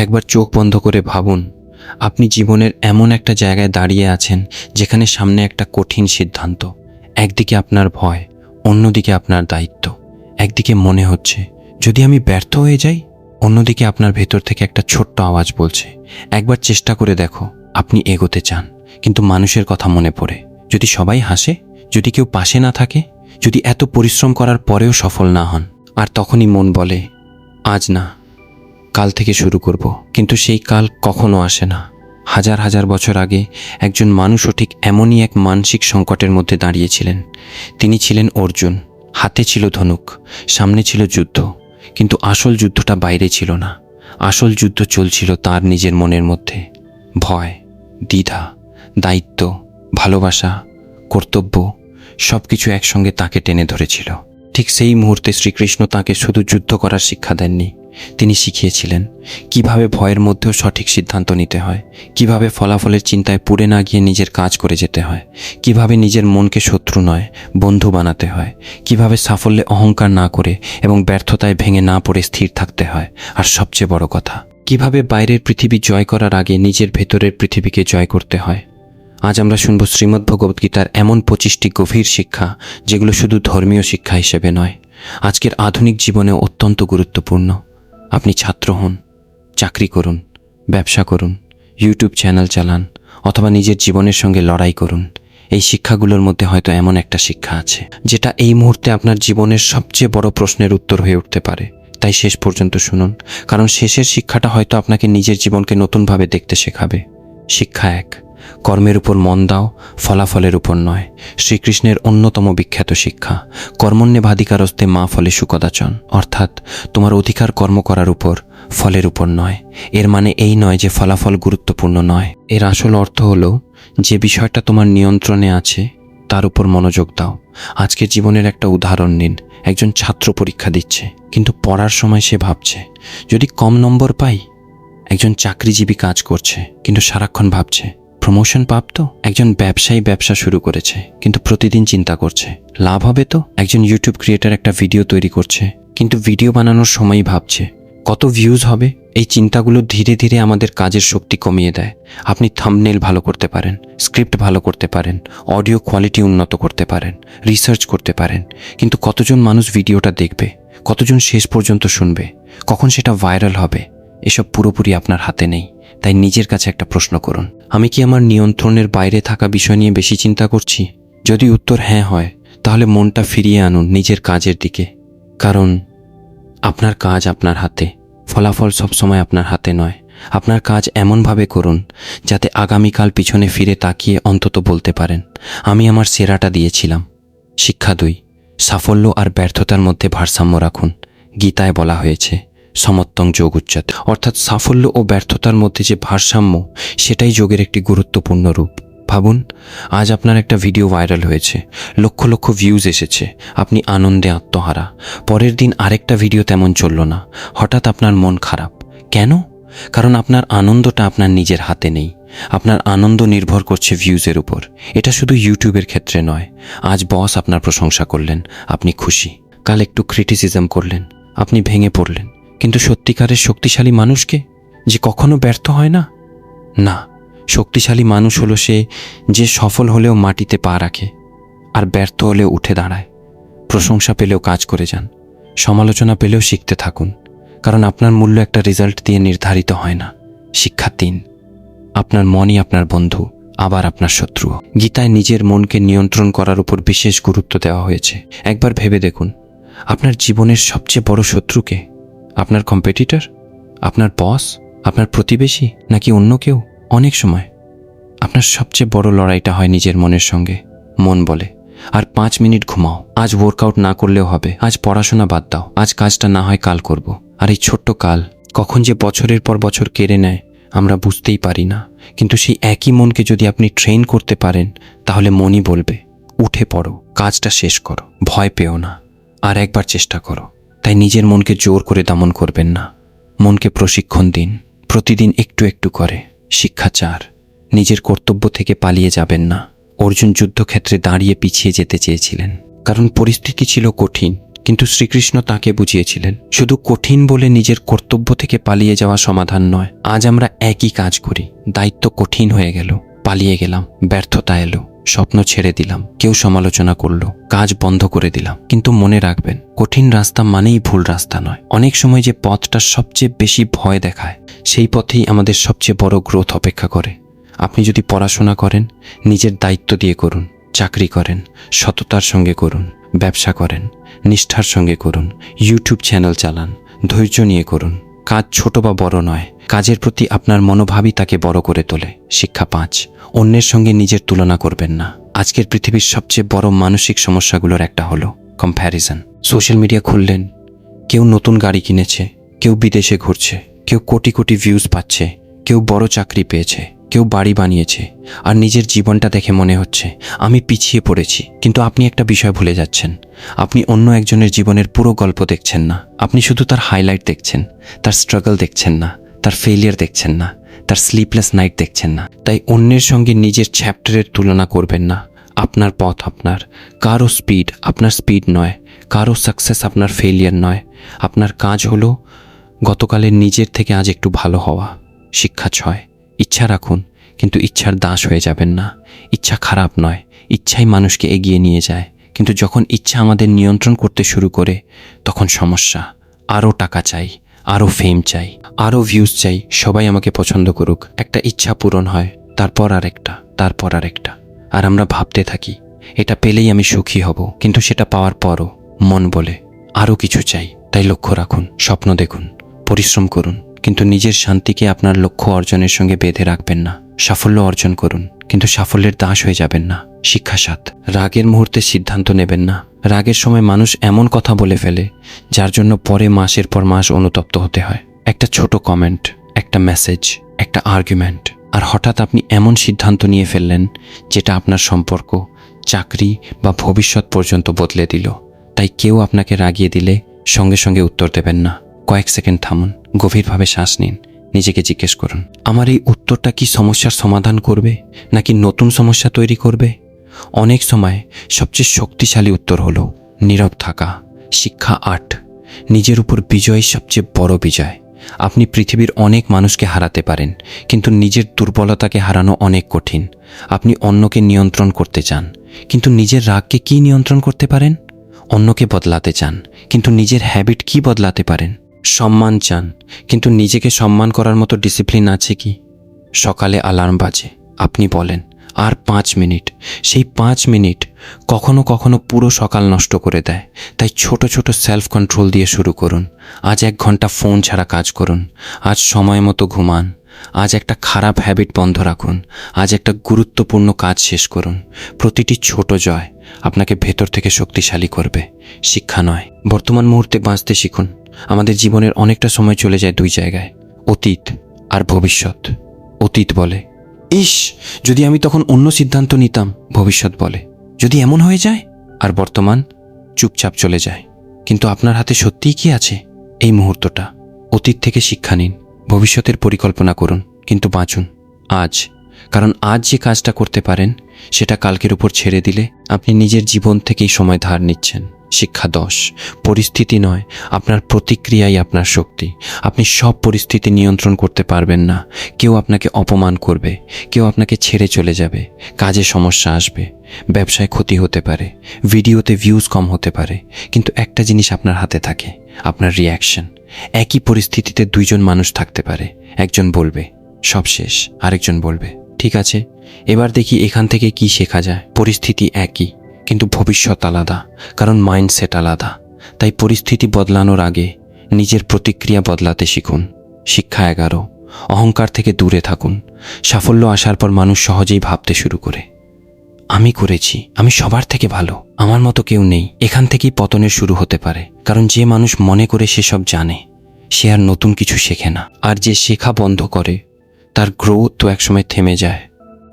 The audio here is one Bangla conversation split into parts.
একবার চোখ বন্ধ করে ভাবুন, আপনি জীবনের এমন একটা জায়গায় দাঁড়িয়ে আছেন যেখানে সামনে একটা কঠিন সিদ্ধান্ত। একদিকে আপনার ভয়, অন্যদিকে আপনার দায়িত্ব। একদিকে মনে হচ্ছে যদি আমি ব্যর্থ হয়ে যাই, অন্যদিকে আপনার ভেতর থেকে একটা ছোট্ট আওয়াজ বলছে একবার চেষ্টা করে দেখো। আপনি এগোতে চান, কিন্তু মানুষের কথা মনে পড়ে। যদি সবাই হাসে, যদি কেউ পাশে না থাকে, যদি এত পরিশ্রম করার পরেও সফল না হন। আর তখনই মন বলে আজ না, কাল থেকে শুরু করব। কিন্তু সেই কাল কখনো আসে না। হাজার হাজার বছর আগে একজন মানুষও ঠিক এমনই এক মানসিক সংকটের মধ্যে দাঁড়িয়েছিলেন। তিনি ছিলেন অর্জুন। হাতে ছিল ধনুক, সামনে ছিল যুদ্ধ, কিন্তু আসল যুদ্ধটা বাইরে ছিল না। আসল যুদ্ধ চলছিল তার নিজের মনের মধ্যে। ভয়, দ্বিধা, দায়িত্ব, ভালোবাসা, কর্তব্য সব কিছু একসঙ্গে তাকে টেনে ধরেছিল। ঠিক সেই মুহূর্তে শ্রীকৃষ্ণ তাকে শুধু যুদ্ধ করার শিক্ষা দেননি, তিনি শিখিয়েছিলেন কিভাবে ভয়ের মধ্যেও সঠিক সিদ্ধান্ত নিতে হয়, কিভাবে ফলাফলের চিন্তায় পুড়ে না গিয়ে নিজের কাজ করে যেতে হয়, কিভাবে নিজের মনকে শত্রু নয় বন্ধু বানাতে হয়, কিভাবে সাফল্যে অহংকার না করে এবং ব্যর্থতায় ভেঙে না পড়ে স্থির থাকতে হয়। আর সবচেয়ে বড় কথা, কিভাবে বাইরের পৃথিবী জয় করার আগে নিজের ভেতরের পৃথিবীকে জয় করতে হয়। আজ আমরা শুনব শ্রীমদ্ভগবদ্গীতার এমন 25টি গভীর শিক্ষা, যেগুলো শুধু ধর্মীয় শিক্ষা হিসেবে নয়, আজকের আধুনিক জীবনে অত্যন্ত গুরুত্বপূর্ণ। আপনি ছাত্র হন, চাকরি করুন, ব্যবসা করুন, ইউটিউব চ্যানেল চালান, অথবা নিজের জীবনের সঙ্গে লড়াই করুন, এই শিক্ষাগুলোর মধ্যে হয়তো এমন একটা শিক্ষা আছে যেটা এই মুহূর্তে আপনার জীবনের সবচেয়ে বড় প্রশ্নের উত্তর হয়ে উঠতে পারে। তাই শেষ পর্যন্ত শুনুন, কারণ শেষের শিক্ষাটা হয়তো আপনাকে নিজের জীবনকে নতুনভাবে দেখতে শেখাবে। শিক্ষা 1, কর্মের উপর মন দাও, ফলাফলের উপর নয়। শ্রীকৃষ্ণের অন্যতম বিখ্যাত শিক্ষা, কর্মণ্যেবাধিকারস্তে মা ফলেষু কদাচন, অর্থাৎ তোমার অধিকার কর্ম করার উপর, ফলের উপর নয়। এর মানে এই নয় যে ফলাফল গুরুত্বপূর্ণ নয়। এর আসল অর্থ হলো যে বিষয়টা তোমার নিয়ন্ত্রণে আছে তার উপর মনোযোগ দাও। আজকের জীবনের একটা উদাহরণ নিন। একজন ছাত্র পরীক্ষা দিচ্ছে, কিন্তু পড়ার সময় সে ভাবছে যদি কম নম্বর পাই। একজন চাকরিজীবী কাজ করছে, কিন্তু সারাক্ষণ ভাবছে প্রমোশন পাব তো। একজন ব্যবসায়ী ব্যবসা শুরু করেছে, কিন্তু প্রতিদিন চিন্তা করছে লাভ হবে তো। একজন ইউটিউব ক্রিয়েটর একটা ভিডিও তৈরি করছে, কিন্তু ভিডিও বানানোর সময়ই ভাবছে কত ভিউজ হবে। এই চিন্তাগুলো ধীরে ধীরে আমাদের কাজের শক্তি কমিয়ে দেয়। আপনি থাম্বনেল ভালো করতে পারেন, স্ক্রিপ্ট ভালো করতে পারেন, অডিও কোয়ালিটি উন্নত করতে পারেন, রিসার্চ করতে পারেন, কিন্তু কতজন মানুষ ভিডিওটা দেখবে, কতজন শেষ পর্যন্ত শুনবে, কখন সেটা ভাইরাল হবে, এসব পুরোপুরি আপনার হাতে নেই। তাই নিজের কাছে একটা প্রশ্ন করুন, আমি কি আমার নিয়ন্ত্রণের বাইরে থাকা বিষয় নিয়ে বেশি চিন্তা করছি? যদি উত্তর হ্যাঁ হয়, তাহলে মনটা ফিরিয়ে আনুন নিজের কাজের দিকে। কারণ আপনার কাজ আপনার হাতে, ফলাফল সবসময় আপনার হাতে নয়। আপনার কাজ এমনভাবে করুন যাতে আগামীকাল পিছনে ফিরে তাকিয়ে অন্তত বলতে পারেন আমি আমার সেরাটা দিয়েছিলাম। শিক্ষা 2, সাফল্য আর ব্যর্থতার মধ্যে ভারসাম্য রাখুন। গীতায় বলা হয়েছে সমত্বং যোগ উচ্চতে, অর্থাৎ সাফল্য ও ব্যর্থতার মধ্যে যে ভারসাম্য, সেটাই যোগের একটি গুরুত্বপূর্ণ রূপ। ভাবুন, আজ আপনার একটা ভিডিও ভাইরাল হয়েছে, লক্ষ লক্ষ ভিউজ এসেছে, আপনি আনন্দে আত্মহারা। পরের দিন আরেকটা ভিডিও তেমন চলল না, হঠাৎ আপনার মন খারাপ। কেন? কারণ আপনার আনন্দটা আপনার নিজের হাতে নেই। আপনার আনন্দ নির্ভর করছে ভিউজের উপর। এটা শুধু ইউটিউবের ক্ষেত্রে নয়। আজ বস আপনার প্রশংসা করলেন, আপনি খুশি। কাল একটু ক্রিটিসিজম করলেন, আপনি ভেঙে পড়লেন। কিন্তু সত্যিকারের শক্তিশালী মানুষকে, যে কখনো ব্যর্থ হয় না? না, শক্তিশালী মানুষ হলো সে যে সফল হলেও মাটিতে পা রাখে, আর ব্যর্থ হলেও উঠে দাঁড়ায়। প্রশংসা পেলেও কাজ করে যান, সমালোচনা পেলেও শিখতে থাকুন, কারণ আপনার মূল্য একটা রেজাল্ট দিয়ে নির্ধারিত হয় না। শিক্ষা 3, আপনার মনই আপনার বন্ধু, আবার আপনার শত্রু। গীতায় নিজের মনকে নিয়ন্ত্রণ করার উপর বিশেষ গুরুত্ব দেওয়া হয়েছে। একবার ভেবে দেখুন, আপনার জীবনের সবচেয়ে বড় শত্রুকে? আপনার কম্পিটিটর, আপনার বস, আপনার প্রতিবেশী, নাকি অন্য কেউ? অনেক সময় আপনার সবচেয়ে বড় লড়াইটা হয় নিজের মনের সঙ্গে। মন বলে আর 5 মিনিট ঘুমাও, আজ ওয়ার্কআউট না করলেও হবে, আজ পড়াশোনা বাদ দাও, আজ কাজটা না হয় কাল করব। আর এই ছোট্ট কাল কখন যে বছরের পর বছর কেড়ে নেয় আমরা বুঝতেই পারি না। কিন্তু সেই একই মনকে যদি আপনি ট্রেন করতে পারেন, তাহলে মনই বলবে উঠে পড়ো, কাজটা শেষ করো, ভয় পেও না, আর একবার চেষ্টা করো। তাই নিজের মনকে জোর করে দমন করবেন না, মনকে প্রশিক্ষণ দিন, প্রতিদিন একটু একটু করে। শিক্ষা 4, নিজের কর্তব্য থেকে পালিয়ে যাবেন না। অর্জুন যুদ্ধক্ষেত্রে দাঁড়িয়ে পিছিয়ে যেতে চেয়েছিলেন, কারণ পরিস্থিতি ছিল কঠিন, কিন্তু শ্রীকৃষ্ণ তাকে বুঝিয়েছিলেন শুধু কঠিন বলে নিজের কর্তব্য থেকে পালিয়ে যাওয়া সমাধান নয়। আজ আমরা একই কাজ করি, দায়িত্ব কঠিন হয়ে গেল, পালিয়ে গেলাম, ব্যর্থতা এলো, স্বপ্ন ছেড়ে দিলাম, কেউ সমালোচনা করলো, কাজ বন্ধ করে দিলাম। কিন্তু মনে রাখবেন, কঠিন রাস্তা মানেই ভুল রাস্তা নয়। অনেক সময় যে পথটা সবচেয়ে বেশি ভয় দেখায়, সেই পথেই আমাদের সবচেয়ে বড় গ্রোথ অপেক্ষা করে। আপনি যদি পড়াশোনা করেন, নিজের দায়িত্ব দিয়ে করুন। চাকরি করেন, সততার সঙ্গে করুন। ব্যবসা করেন, নিষ্ঠার সঙ্গে করুন। ইউটিউব চ্যানেল চালান, ধৈর্য নিয়ে করুন। কাজ ছোট বা বড় নয়, কাজের প্রতি আপনার মনোভাবই তাকে বড় করে তোলে। শিক্ষা 5, অন্যের সঙ্গে নিজের তুলনা করবেন না। আজকের পৃথিবীর সবচেয়ে বড় মানসিক সমস্যাগুলোর একটা হলো কম্প্যারিজন। সোশ্যাল মিডিয়া খুললেন, কেউ নতুন গাড়ি কিনেছে, কেউ বিদেশে ঘুরছে, কেউ কোটি কোটি ভিউজ পাচ্ছে, কেউ বড় চাকরি পেয়েছে, কেউ বাড়ি বানিয়েছে, আর নিজের জীবনটা দেখে মনে হচ্ছে আমি পিছিয়ে পড়েছি। কিন্তু আপনি একটা বিষয় ভুলে যাচ্ছেন, আপনি অন্য একজনের জীবনের পুরো গল্প দেখছেন না। আপনি শুধু তার হাইলাইট দেখছেন, তার স্ট্রাগল দেখছেন না, তার ফেলিয়ার দেখছেন না, তার স্লিপলেস নাইট দেখছেন না। তাই অন্যের সঙ্গে নিজের চ্যাপ্টারের তুলনা করবেন না। আপনার পথ আপনার, কারো স্পিড আপনার স্পিড নয়, কারো সাকসেস আপনার ফেলিয়ার নয়। আপনার কাজ হলো গতকালের নিজের থেকে আজ একটু ভালো হওয়া। শিক্ষা 6, ইচ্ছা রাখুন, কিন্তু ইচ্ছার দাস হয়ে যাবেন না। ইচ্ছা খারাপ নয়, ইচ্ছাই মানুষকে এগিয়ে নিয়ে যায়। কিন্তু যখন ইচ্ছা আমাদের নিয়ন্ত্রণ করতে শুরু করে, তখন সমস্যা। আরও টাকা চাই, আরও ফেম চাই, আরও ভিউজ চাই, সবাই আমাকে পছন্দ করুক। একটা ইচ্ছা পূরণ হয়, তারপর আরেকটা, তারপর আরেকটা। আর আমরা ভাবতে থাকি এটা পেলেই আমি সুখী হব, কিন্তু সেটা পাওয়ার পরও মন বলে আরও কিছু চাই। তাই লক্ষ্য রাখুন, স্বপ্ন দেখুন, পরিশ্রম করুন, কিন্তু নিজের শান্তিকে আপনার লক্ষ্য অর্জনের সঙ্গে বেঁধে রাখবেন না। সাফল্য অর্জন করুন, কিন্তু সাফল্যের দাস হয়ে যাবেন না। শিক্ষা 7, রাগের মুহূর্তে সিদ্ধান্ত নেবেন না। রাগের সময় মানুষ এমন কথা বলে ফেলে যার জন্য পরে মাসের পর মাস অনুতপ্ত হতে হয়। একটা ছোট কমেন্ট, একটা মেসেজ, একটা আর্গুমেন্ট, আর হঠাৎ আপনি এমন সিদ্ধান্ত নিয়ে ফেললেন যেটা আপনার সম্পর্ক, চাকরি বা ভবিষ্যৎ পর্যন্ত বদলে দিল। তাই কেউ আপনাকে রাগিয়ে দিলে সঙ্গে সঙ্গে উত্তর দেবেন না। কয়েক সেকেন্ড থামুন, গভীরভাবে শ্বাস নিন, নিজেকে জিজ্ঞেস করুন, আমার এই উত্তরটা কি সমস্যার সমাধান করবে নাকি নতুন সমস্যা তৈরি করবে? অনেক সময় সবচেয়ে শক্তিশালী উত্তর হলো নীরব থাকা। শিক্ষা 8, নিজের উপর বিজয় সবচেয়ে বড় বিজয়। আপনি পৃথিবীর অনেক মানুষকে হারাতে পারেন, কিন্তু নিজের দুর্বলতাকে হারানো অনেক কঠিন। আপনি অন্যকে নিয়ন্ত্রণ করতে চান, কিন্তু নিজের রাগকে কি নিয়ন্ত্রণ করতে পারেন? অন্যকে বদলাতে চান, কিন্তু নিজের হ্যাবিট কি বদলাতে পারেন? সম্মান চান, কিন্তু নিজেকে সম্মান করার মতো ডিসিপ্লিন আছে কি? সকালে অ্যালার্ম বাজে, আপনি বলেন আর 5 মিনিট। সেই 5 মিনিট কখনো কখনো পুরো সকাল নষ্ট করে দেয়। তাই ছোট ছোট সেলফ কন্ট্রোল দিয়ে শুরু করুন। আজ 1 ঘন্টা ফোন ছাড়া কাজ করুন, আজ সময় মতো ঘুমান, আজ একটা খারাপ হ্যাবিট বন্ধ রাখুন, আজ একটা গুরুত্বপূর্ণ কাজ শেষ করুন। প্রতিটি ছোট জয় আপনাকে ভেতর থেকে শক্তিশালী করবে। শিক্ষা 9, বর্তমান মুহূর্তে বাঁচতে শিখুন। আমাদের জীবনের অনেকটা সময় চলে যায় 2 জায়গায়, অতীত আর ভবিষ্যৎ। অতীত বলে, ইস যদি আমি তখন অন্য সিদ্ধান্ত নিতাম। ভবিষ্যৎ বলে, যদি এমন হয়ে যায়। আর বর্তমান চুপচাপ চলে যায়। কিন্তু আপনার হাতে সত্যিই কি আছে? এই মুহূর্তটা। অতীত থেকে শিক্ষা নিন, ভবিষ্যতের পরিকল্পনা করুন, কিন্তু বাঁচুন আজ। কারণ আজ যে কাজটা করতে পারেন সেটা কালকের উপর ছেড়ে দিলে আপনি নিজের জীবন থেকেই সময় ধার নিচ্ছেন। শিক্ষা 10, পরিস্থিতি নয়, আপনার প্রতিক্রিয়াই আপনার শক্তি। আপনি সব পরিস্থিতি নিয়ন্ত্রণ করতে পারবেন না। কেউ আপনাকে অপমান করবে, কেউ আপনাকে ছেড়ে চলে যাবে, কাজে সমস্যা আসবে, ব্যবসায় ক্ষতি হতে পারে, ভিডিওতে ভিউজ কম হতে পারে। কিন্তু একটা জিনিস আপনার হাতে থাকে, আপনার রিয়াকশন। একই পরিস্থিতিতে 2 জন মানুষ থাকতে পারে, একজন বলবে সব শেষ, আরেকজন বলবে ঠিক আছে, এবার দেখি এখান থেকে কি শেখা যায়। পরিস্থিতি একই, কিন্তু ভবিষ্যৎ আলাদা, কারণ মাইন্ডসেট আলাদা। তাই পরিস্থিতি বদলানোর আগে নিজের প্রতিক্রিয়া বদলাতে শিখুন। শিক্ষা 11, অহংকার থেকে দূরে থাকুন। সাফল্য আসার পর মানুষ সহজেই ভাবতে শুরু করে, আমি করেছি, আমি সবার থেকে ভালো, আমার মতো কেউ নেই। এখান থেকেই পতনের শুরু হতে পারে। কারণ যে মানুষ মনে করে সেসব জানে, সে আর নতুন কিছু শেখে না। আর যে শেখা বন্ধ করে তার গ্রোথ তো একসময় থেমে যায়।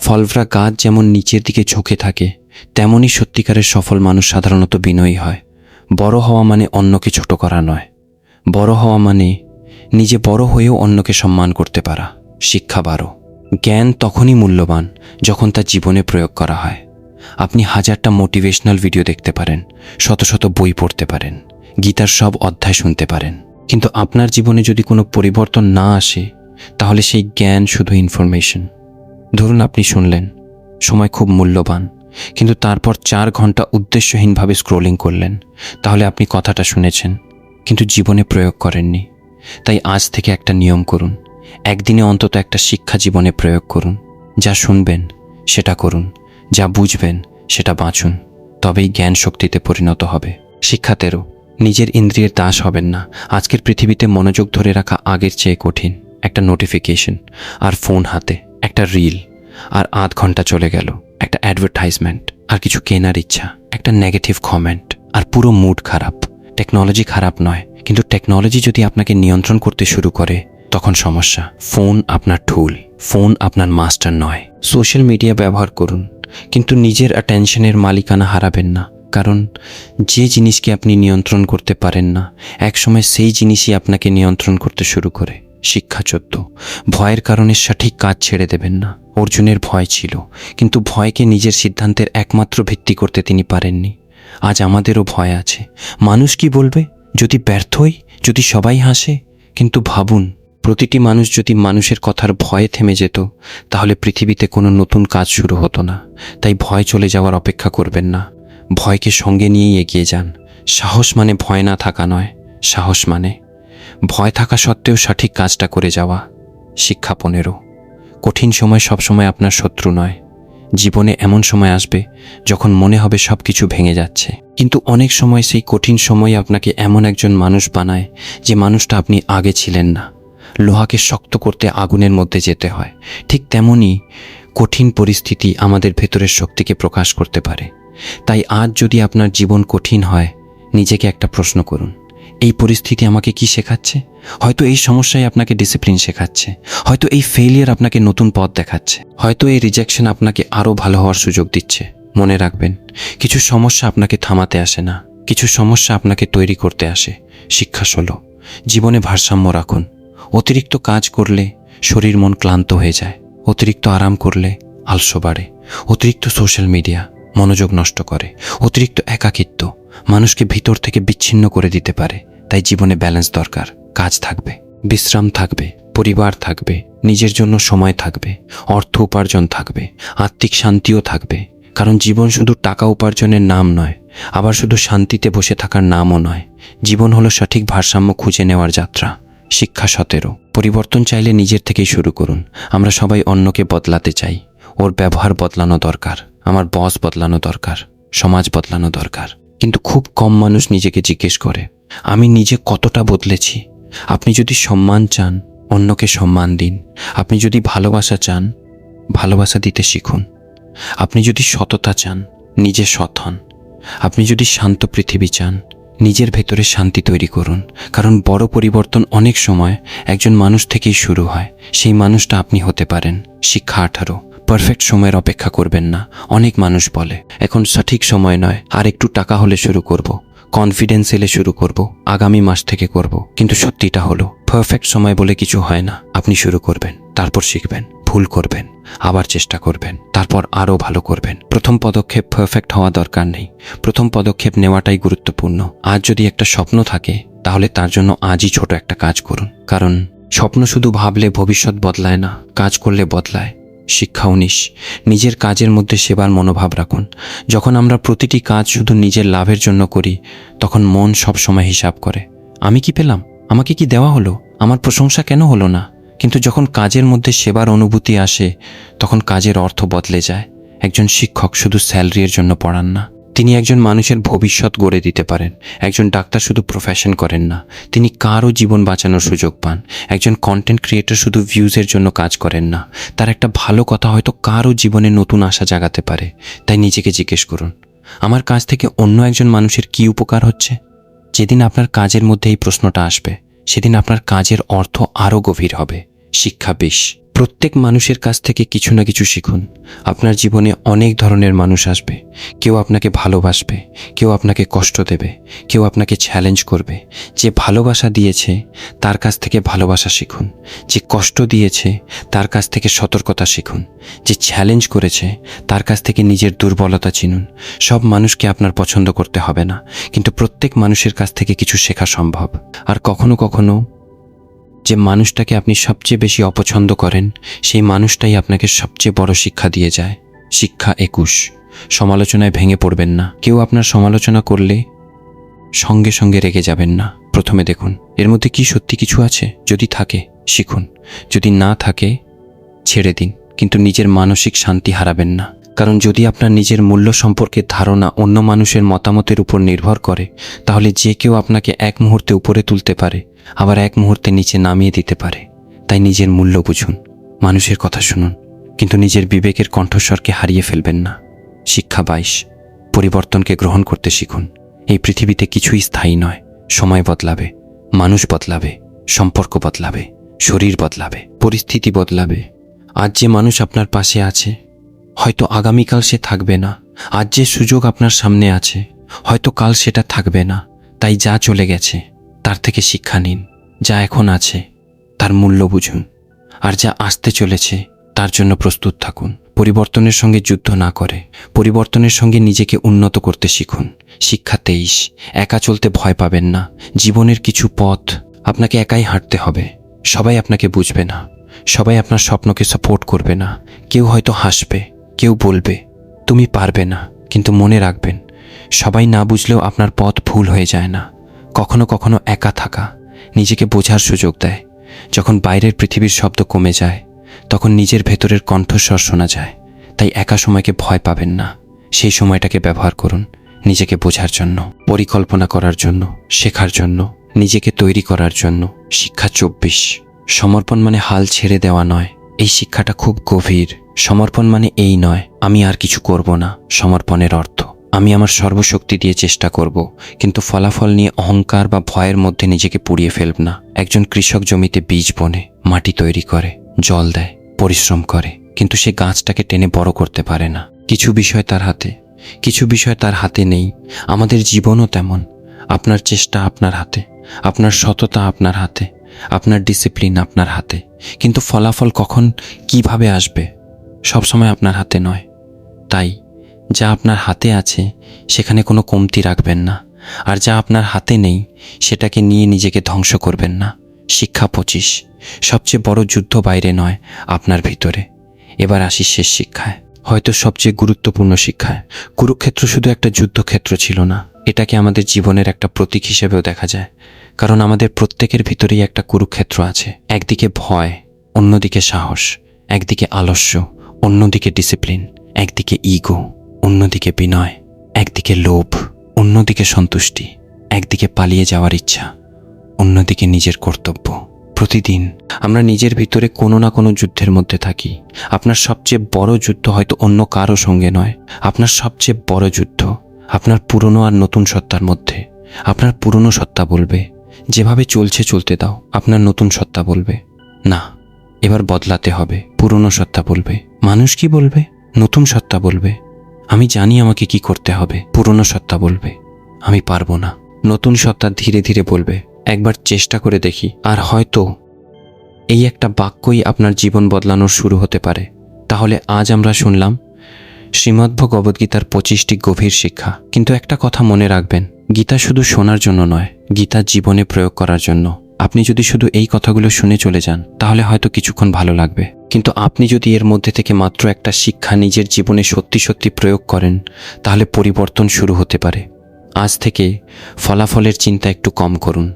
ফলভরা গাছ যেমন নিচের দিকে ঝুঁকে থাকে, তেমনই সত্যিকারের সফল মানুষ সাধারণত বিনয়ী হয়। বড় হওয়া মানে অন্যকে ছোট করা নয়, বড় হওয়া মানে নিজে বড় হয়েও অন্যকে সম্মান করতে পারা। শিক্ষা 12, জ্ঞান তখনই মূল্যবান যখন তা জীবনে প্রয়োগ করা হয়। আপনি 1000টা মোটিভেশনাল ভিডিও দেখতে পারেন, শত শত বই পড়তে পারেন, গীতার সব অধ্যায় শুনতে পারেন, কিন্তু আপনার জীবনে যদি কোনো পরিবর্তন না আসে, তাহলে সেই জ্ঞান শুধু ইনফরমেশন। ধরুন আপনি শুনলেন সময় খুব মূল্যবান, কিন্তু তারপর 4 ঘন্টা উদ্দেশ্যহীনভাবে স্ক্রোলিং করলেন, তাহলে আপনি কথাটা শুনেছেন কিন্তু জীবনে প্রয়োগ করেননি। তাই আজ থেকে একটা নিয়ম করুন, একদিনে অন্তত একটা শিক্ষা জীবনে প্রয়োগ করুন। যা শুনবেন সেটা করুন, যা বুঝবেন সেটা বাঁচুন, তবেই জ্ঞান শক্তিতে পরিণত হবে। শিক্ষা 13, নিজের ইন্দ্রিয়ের দাস হবেন না। আজকের পৃথিবীতে মনোযোগ ধরে রাখা আগের চেয়ে কঠিন। একটা নোটিফিকেশন আর ফোন হাতে, একটা রিল আর আধ ঘন্টা চলে গেল, একটা অ্যাডভার্টাইজমেন্ট আর কিছু কেনার ইচ্ছা, একটা নেগেটিভ কমেন্ট আর পুরো মুড খারাপ। টেকনোলজি খারাপ নয়, কিন্তু টেকনোলজি যদি আপনাকে নিয়ন্ত্রণ করতে শুরু করে তখন সমস্যা। ফোন আপনার টুল, ফোন আপনার মাস্টার নয়। সোশ্যাল মিডিয়া ব্যবহার করুন, কিন্তু নিজের অ্যাটেনশনের মালিকানা হারাবেন না, কারণ যে জিনিসকে আপনি নিয়ন্ত্রণ করতে পারেন না, একসময় সেই জিনিসই আপনাকে নিয়ন্ত্রণ করতে শুরু করে। শিক্ষা 14, ভয়ের কারণে সঠিক কাজ ছেড়ে দেবেন না। অর্জুনের ভয় ছিল, কিন্তু ভয়কে নিজের সিদ্ধান্তের একমাত্র ভিত্তি করতে তিনি পারেননি। আজ আমাদেরও ভয় আছে, মানুষ কি বলবে, যদি ব্যর্থ হই, যদি সবাই হাসে। কিন্তু ভাবুন, প্রতিটি মানুষ যদি মানুষের কথার ভয়ে থেমে যেত, তাহলে পৃথিবীতে কোনো নতুন কাজ শুরু হতো না। তাই ভয় চলে যাওয়ার অপেক্ষা করবেন না, ভয়কে সঙ্গে নিয়েই এগিয়ে যান। সাহস মানে ভয় না থাকা নয়, সাহস মানে ভয় থাকা সত্ত্বেও সঠিক কাজটা করে যাওয়া। শিক্ষা 15, কঠিন সময় সবসময় আপনার শত্রু নয়। জীবনে এমন সময় আসবে যখন মনে হবে সব কিছু ভেঙে যাচ্ছে, কিন্তু অনেক সময় সেই কঠিন সময় আপনাকে এমন একজন মানুষ বানায় যে মানুষটা আপনি আগে ছিলেন না। লোহাকে শক্ত করতে আগুনের মধ্যে যেতে হয়, ঠিক তেমনই কঠিন পরিস্থিতি আমাদের ভেতরের শক্তিকে প্রকাশ করতে পারে। তাই আজ যদি আপনার জীবন কঠিন হয়, নিজেকে একটা প্রশ্ন করুন, এই পরিস্থিতি আমাকে কি শেখাচ্ছে? হয়তো এই সমস্যাই আপনাকে ডিসিপ্লিন শেখাচ্ছে, হয়তো এই ফেলিয়ার আপনাকে নতুন পথ দেখাচ্ছে, হয়তো এই রিজেকশন আপনাকে আরও ভালো হওয়ার সুযোগ দিচ্ছে। মনে রাখবেন, কিছু সমস্যা আপনাকে থামাতে আসে না, কিছু সমস্যা আপনাকে তৈরি করতে আসে। শিক্ষা 16, জীবনে ভারসাম্য রাখুন। অতিরিক্ত কাজ করলে শরীর মন ক্লান্ত হয়ে যায়, অতিরিক্ত আরাম করলে আলস্য বাড়ে, অতিরিক্ত সোশ্যাল মিডিয়া মনোযোগ নষ্ট করে, অতিরিক্ত একাকিত্ব মানুষকে ভিতর থেকে বিচ্ছিন্ন করে দিতে পারে। তাই জীবনে ব্যালেন্স দরকার। কাজ থাকবে, বিশ্রাম থাকবে, পরিবার থাকবে, নিজের জন্য সময় থাকবে, অর্থ উপার্জন থাকবে, আত্মিক শান্তিও থাকবে। কারণ জীবন শুধু টাকা উপার্জনের নাম নয়, আবার শুধু শান্তিতে বসে থাকার নামও নয়। জীবন হলো সঠিক ভারসাম্য খুঁজে নেওয়ার যাত্রা। শিক্ষা 17, পরিবর্তন চাইলে নিজের থেকেই শুরু করুন। আমরা সবাই অন্যকে বদলাতে চাই, ওর ব্যবহার বদলানো দরকার, আমার বস বদলানো দরকার, সমাজ বদলানো দরকার, কিন্তু খুব কম মানুষ নিজেকে জিজ্ঞেস করে আমি নিজে কতটা বদলেছি। আপনি যদি সম্মান চান, অন্যকে সম্মান দিন। আপনি যদি ভালোবাসা চান, ভালোবাসা দিতে শিখুন। আপনি যদি সততা চান, নিজে সৎ হন। আপনি যদি শান্ত পৃথিবী চান, নিজের ভেতরে শান্তি তৈরি করুন। কারণ বড় পরিবর্তন অনেক সময় একজন মানুষ থেকেই শুরু হয়, সেই মানুষটা আপনি হতে পারেন। শিক্ষা 18, পারফেক্ট সময়ের অপেক্ষা করবেন না। অনেক মানুষ বলে এখন সঠিক সময় নয়, আর একটু টাকা হলে শুরু করব, কনফিডেন্স এলে শুরু করব, আগামী মাস থেকে করব। কিন্তু সত্যিটা হলো পারফেক্ট সময় বলে কিছু হয় না। আপনি শুরু করবেন, তারপর শিখবেন, ভুল করবেন, আবার চেষ্টা করবেন, তারপর আরও ভালো করবেন। প্রথম পদক্ষেপ পারফেক্ট হওয়া দরকার নেই, প্রথম পদক্ষেপ নেওয়াটাই গুরুত্বপূর্ণ। আজ যদি একটা স্বপ্ন থাকে, তাহলে তার জন্য আজই ছোট একটা কাজ করুন। কারণ স্বপ্ন শুধু ভাবলে ভবিষ্যৎ বদলায় না, কাজ করলে বদলায়। শিক্ষা 19, নিজের কাজের মধ্যে সেবার মনোভাব রাখুন। যখন আমরা প্রতিটি কাজ শুধু নিজের লাভের জন্য করি, তখন মন সব সময় হিসাব করে, আমি কি পেলাম, আমাকে কি দেওয়া হলো, আমার প্রশংসা কেন হলো না। কিন্তু যখন কাজের মধ্যে সেবার অনুভূতি আসে, তখন কাজের অর্থ বদলে যায়। একজন শিক্ষক শুধু স্যালারির জন্য পড়ান না, তিনি একজন মানুষের ভবিষ্যৎ গড়ে দিতে পারেন। একজন ডাক্তার শুধু প্রফেশন করেন না, তিনি কারও জীবন বাঁচানোর সুযোগ পান। একজন কন্টেন্ট ক্রিয়েটর শুধু ভিউজের জন্য কাজ করেন না, তার একটা ভালো কথা হয়তো কারও জীবনে নতুন আশা জাগাতে পারে। তাই নিজেকে জিজ্ঞেস করুন, আমার কাজ থেকে অন্য একজন মানুষের কি উপকার হচ্ছে। যেদিন আপনার কাজের মধ্যে এই প্রশ্নটা আসবে, সেদিন আপনার কাজের অর্থ আরও গভীর হবে। শিক্ষা 20, প্রত্যেক মানুষের কাছ থেকে কিছু না কিছু শিখুন। আপনার জীবনে অনেক ধরনের মানুষ আসবে। কেউ আপনাকে ভালোবাসবে, কেউ আপনাকে কষ্ট দেবে, কেউ আপনাকে চ্যালেঞ্জ করবে। যে ভালোবাসা দিয়েছে তার কাছ থেকে ভালোবাসা শিখুন। যে কষ্ট দিয়েছে তার কাছ থেকে সতর্কতা শিখুন। যে চ্যালেঞ্জ করেছে তার কাছ থেকে নিজের দুর্বলতা চিনুন। সব মানুষকে আপনার পছন্দ করতে হবে না, কিন্তু প্রত্যেক মানুষের কাছ থেকে কিছু শেখা সম্ভব। আর কখনো কখনো যে মানুষটাকে আপনি সবচেয়ে বেশি অপছন্দ করেন, সেই মানুষটাই আপনাকে সবচেয়ে বড় শিক্ষা দিয়ে যায়। শিক্ষা 21। সমালোচনায় ভেঙে পড়বেন না। কেউ আপনার সমালোচনা করলে সঙ্গে সঙ্গে রেগে যাবেন না। প্রথমে দেখুন এর মধ্যে কি সত্যি কিছু আছে। যদি থাকে শিখুন, যদি না থাকে ছেড়ে দিন। কিন্তু নিজের মানসিক শান্তি হারাবেন না। কারণ যদি আপনার নিজের মূল্য সম্পর্কে ধারণা অন্য মানুষের মতামতের উপর নির্ভর করে, তাহলে যে কেউ আপনাকে এক মুহূর্তে উপরে তুলতে পারে, আবার এক মুহূর্তে নিচে নামিয়ে দিতে পারে। তাই নিজের মূল্য বুঝুন, মানুষের কথা শুনুন, কিন্তু নিজের বিবেকের কণ্ঠস্বরকে হারিয়ে ফেলবেন না। শিক্ষা 22। পরিবর্তনকে গ্রহণ করতে শিখুন। এই পৃথিবীতে কিছুই স্থায়ী নয়। সময় বদলাবে, মানুষ বদলাবে, সম্পর্ক বদলাবে, শরীর বদলাবে, পরিস্থিতি বদলাবে। আজ যে মানুষ আপনার পাশে আছে, হয়তো আগামীকাল সে থাকবে না। আজ যে সুযোগ আপনার সামনে আছে, হয়তো কাল সেটা থাকবে না। তাই যা চলে গেছে তার থেকে শিক্ষা নিন। যা এখন আছে তার মূল্য বুঝুন, আর যা আসতে চলেছে তার জন্য প্রস্তুত থাকুন। পরিবর্তনের সঙ্গে যুদ্ধ না করে পরিবর্তনের সঙ্গে নিজেকে উন্নত করতে শিখুন। শিক্ষা 23। একা চলতে ভয় পাবেন না। জীবনের কিছু পথ আপনাকে একাই হাঁটতে হবে। সবাই আপনাকে বুঝবে না, সবাই আপনার স্বপ্নকে সাপোর্ট করবে না। কেউ হয়তো হাসবে, কেউ বলবে তুমি পারবে না, কিন্তু মনে রাখবেন সবাই না বুঝলেও আপনার পথ ভুল হয়ে যায় না। কখনো কখনো একা থাকা নিজেকে বোঝার সুযোগ দেয়। যখন বাইরের পৃথিবীর শব্দ কমে যায়, তখন নিজের ভেতরের কণ্ঠস্বর শোনা যায়। তাই একা সময়কে ভয় পাবেন না। সেই সময়টাকে ব্যবহার করুন নিজেকে বোঝার জন্য, পরিকল্পনা করার জন্য, শেখার জন্য, নিজেকে তৈরি করার জন্য। শিক্ষা 24। সমর্পণ মানে হাল ছেড়ে দেওয়া নয়। এই শিক্ষাটা খুব গভীর। সমর্পণ মানে এই নয় আমি আর কিছু করব না। সমর্পণের অর্থ আমি আমার সর্বশক্তি দিয়ে চেষ্টা করব, কিন্তু ফলাফল নিয়ে অহংকার বা ভয়ের মধ্যে নিজেকে পুড়িয়ে ফেলব না। একজন কৃষক জমিতে বীজ বোনে, মাটি তৈরি করে, জল দেয়, পরিশ্রম করে, কিন্তু সে গাছটাকে টেনে বড় করতে পারে না। কিছু বিষয় তার হাতে, কিছু বিষয় তার হাতে নেই। আমাদের জীবনও তেমন। আপনার চেষ্টা আপনার হাতে, আপনার সততা আপনার হাতে, আপনার ডিসিপ্লিন আপনার হাতে, কিন্তু ফলাফল কখন কিভাবে আসবে সবসময় আপনার হাতে নয়। তাই যা আপনার হাতে আছে সেখানে কোনো কমতি রাখবেন না, আর যা আপনার হাতে নেই সেটাকে নিয়ে নিজেকে ধ্বংস করবেন না। শিক্ষা 25। সবচেয়ে বড় যুদ্ধ বাইরে নয়, আপনার ভিতরে। এবার আসি শেষ শিক্ষায়, হয়তো সবচেয়ে গুরুত্বপূর্ণ শিক্ষায়। কুরুক্ষেত্র শুধু একটা যুদ্ধক্ষেত্র ছিল না, এটাকে আমাদের জীবনের একটা প্রতীক হিসেবেও দেখা যায়। কারণ আমাদের প্রত্যেকের ভিতরেই একটা কুরুক্ষেত্র আছে। একদিকে ভয়, অন্যদিকে সাহস, একদিকে আলস্য, অন্যদিকে ডিসিপ্লিন, একদিকে ইগো, অন্যদিকে বিনয়, একদিকে লোভ, অন্যদিকে সন্তুষ্টি, একদিকে পালিয়ে যাওয়ার ইচ্ছা, অন্যদিকে নিজের কর্তব্য। প্রতিদিন আমরা নিজের ভিতরে কোনো না কোনো যুদ্ধের মধ্যে থাকি। আপনার সবচেয়ে বড় যুদ্ধ হয়তো অন্য কারো সঙ্গে নয়। আপনার সবচেয়ে বড় যুদ্ধ আপনার পুরনো আর নতুন সত্তার মধ্যে। আপনার পুরনো সত্তা বলবে যেভাবে চলছে চলতে দাও। আপনার নতুন সত্তা বলবে না, এবার বদলাতে হবে। পুরনো সত্তা বলবে মানুষ কি বলবে, নতুন সত্তা বলবে আমি জানি আমাকে কি করতে হবে। পুরনো সত্তা বলবে আমি পারবো না। নতুন সত্তা ধীরে ধীরে বলবে একবার চেষ্টা করে দেখি। আর হয়তো এই একটা বাক্যই আপনার জীবন বদলানোর শুরু হতে পারে। তাহলে আজ আমরা শুনলাম শ্রীমদ্ভগবদ্গীতার 25টি গভীর শিক্ষা। কিন্তু একটা কথা মনে রাখবেন, গীতা শুধু শোনার জন্য নয়, গীতা জীবনে প্রয়োগ করার জন্য। আপনি যদি শুধু এই কথাগুলো শুনে চলে যান তাহলে হয়তো কিছুক্ষণ ভালো লাগবে, কিন্তু আপনি যদি এর মধ্যে থেকে মাত্র একটা শিক্ষা নিজের জীবনে সত্যি সত্যি প্রয়োগ করেন, তাহলে পরিবর্তন শুরু হতে পারে। আজ থেকে ফলাফলের চিন্তা একটু কম করুন,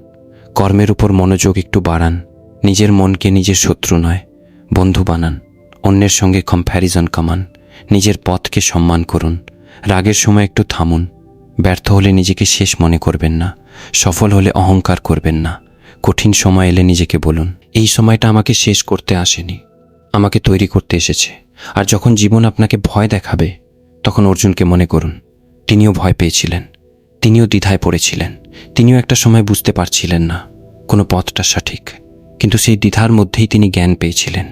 কর্মের উপর মনোযোগ একটু বাড়ান, নিজের মনকে নিজের শত্রু নয় বন্ধু বানান, অন্যের সঙ্গে কম্প্যারিজন কমান, নিজের পথকে সম্মান করুন। রাগের সময় একটু থামুন। ব্যর্থ হলে নিজেকে শেষ মনে করবেন না, সফল হলে অহংকার করবেন না। কঠিন সময় এলে নিজেকে বলুন এই সময়টা আমাকে শেষ করতে আসেনি, আমাকে তৈরি করতে এসেছে। আর যখন জীবন আপনাকে ভয় দেখাবে, তখন অর্জুনকে মনে করুন, তিনিও ভয় পেয়েছিলেন, তিনিও দ্বিধায় পড়েছিলেন, তিনিও একটা সময় বুঝতে পারছিলেন না কোনো পথটা সঠিক, কিন্তু সেই দ্বিধার মধ্যেই তিনি জ্ঞান পেয়েছিলেন।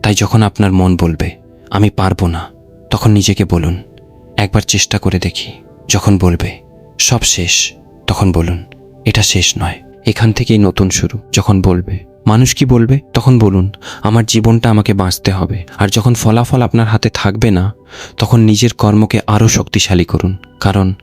তাই যখন আপনার মন বলবে আমি পারবো না, তখন নিজেকে বলুন একবার চেষ্টা করে দেখি। যখন বলবে সব শেষ, তখন বলুন এটা শেষ নয়, এখান থেকেই নতুন শুরু। যখন বলবে মানুষ কি বলবে, তখন বলুন আমার জীবনটা আমাকে বাঁচতে হবে। আর যখন ফলাফল আপনার হাতে থাকবে না, তখন নিজের কর্মকে আরও শক্তিশালী করুন। কারণ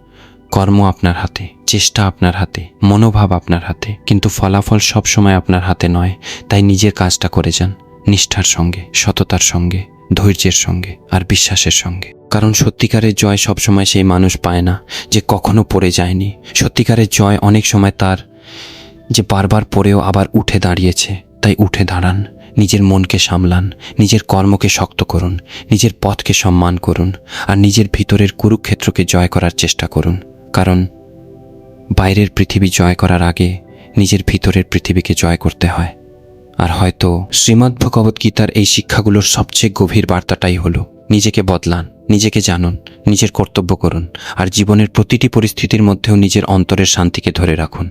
কর্ম আপনার হাতে, চেষ্টা আপনার হাতে, মনোভাব আপনার হাতে, কিন্তু ফলাফল সবসময় আপনার হাতে নয়। তাই নিজের কাজটা করে যান নিষ্ঠার সঙ্গে, সততার সঙ্গে, ধৈর্যের সঙ্গে আর বিশ্বাসের সঙ্গে। কারণ সত্যিকারের জয় সবসময় সেই মানুষ পায় না যে কখনো পড়ে যায়নি। সত্যিকারের জয় অনেক সময় তার যে বারবার পড়েও আবার উঠে দাঁড়িয়েছে। তাই উঠে দাঁড়ান, নিজের মনকে সামলান, নিজের কর্মকে শক্ত করুন, নিজের পথকে সম্মান করুন আর নিজের ভিতরের কুরুক্ষেত্রকে জয় করার চেষ্টা করুন। কারণ বাইরের পৃথিবী জয় করার আগে নিজের ভিতরের পৃথিবীকে জয় করতে হয়। আর হয়তো শ্রীমদ্ভগবদ্গীতার এই শিক্ষাগুলোর সবচেয়ে গভীর বার্তাটাই হলো নিজেকে বদলান, নিজেকে জানুন, নিজের কর্তব্য করুন আর জীবনের প্রতিটি পরিস্থিতির মধ্যেও নিজের অন্তরের শান্তিকে ধরে রাখুন।